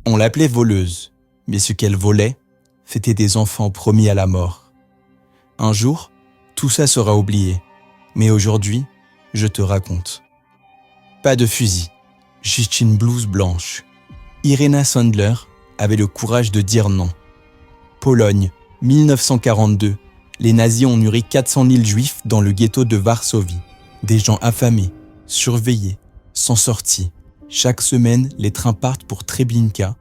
On l'appelait voleuse, mais ce qu'elle volait, c'était des enfants promis à la mort. Un jour, tout ça sera oublié, mais aujourd'hui, je te raconte. Pas de fusil, juste une blouse blanche. Irena Sandler avait le courage de dire non. Pologne, 1942. Les nazis ont muré 400 000 juifs dans le ghetto de Varsovie. Des gens affamés, surveillés, sans sortie. Chaque semaine, les trains partent pour Treblinka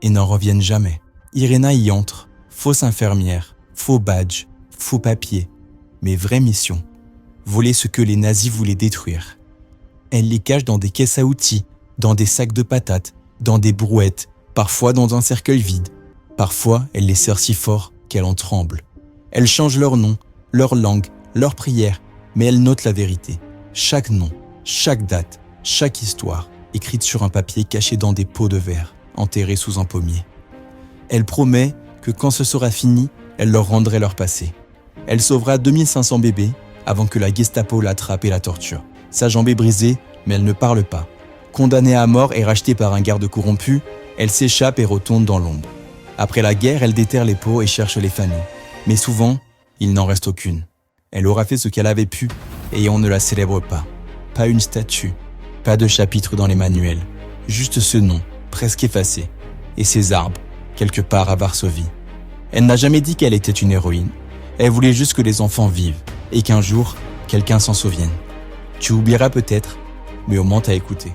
et n'en reviennent jamais. Irena y entre, fausse infirmière, faux badge, faux papier, mais vraie mission. Voler ce que les nazis voulaient détruire. Elle les cache dans des caisses à outils, dans des sacs de patates, dans des brouettes, parfois dans un cercueil vide. Parfois, elle les serre si fort qu'elle en tremble. Elle change leur nom, leur langue, leur prière, mais elle note la vérité. Chaque nom, chaque date, chaque histoire, écrite sur un papier caché dans des pots de verre, enterrés sous un pommier. Elle promet que quand ce sera fini, elle leur rendrait leur passé. Elle sauvera 2500 bébés avant que la Gestapo l'attrape et la torture. Sa jambe est brisée, mais elle ne parle pas. Condamnée à mort et rachetée par un garde corrompu, elle s'échappe et retourne dans l'ombre. Après la guerre, elle déterre les pots et cherche les familles. Mais souvent, il n'en reste aucune. Elle aura fait ce qu'elle avait pu et on ne la célèbre pas. Pas une statue, pas de chapitre dans les manuels. Juste ce nom, presque effacé, et ses arbres, quelque part à Varsovie. Elle n'a jamais dit qu'elle était une héroïne. Elle voulait juste que les enfants vivent et qu'un jour, quelqu'un s'en souvienne. Tu oublieras peut-être, mais au moins t'as écouté.